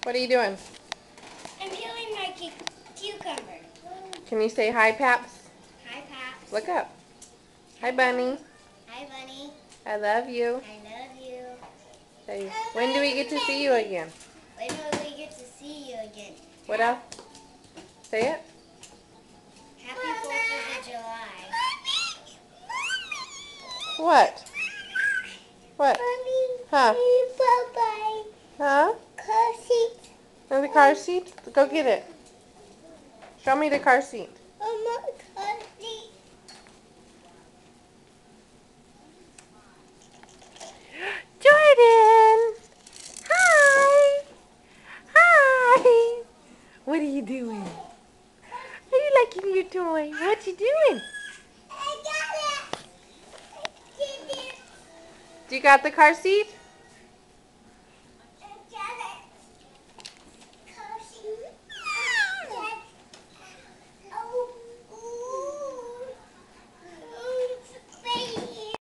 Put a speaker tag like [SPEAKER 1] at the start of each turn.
[SPEAKER 1] What are you doing?
[SPEAKER 2] I'm peeling my cucumber.
[SPEAKER 1] Can you say hi, Paps?
[SPEAKER 2] Hi, Paps.
[SPEAKER 1] Look up. Hi, Bunny.
[SPEAKER 2] Hi, Bunny.
[SPEAKER 1] I love you.
[SPEAKER 2] I love you.
[SPEAKER 1] Say, when do we get to see you again?
[SPEAKER 2] When will we get to see you again?
[SPEAKER 1] What else? Say it.
[SPEAKER 2] Happy 4th of July.
[SPEAKER 1] What? What? Huh?
[SPEAKER 2] Bye-bye.
[SPEAKER 1] Huh?
[SPEAKER 2] Car seat.
[SPEAKER 1] In the car seat? Go get it. Show me the car seat.
[SPEAKER 2] Car seat.
[SPEAKER 1] Jordan! Hi! Hi! What are you doing? Are you liking your toy? What you doing?
[SPEAKER 2] I got it. I did it.
[SPEAKER 1] Do you got the car seat?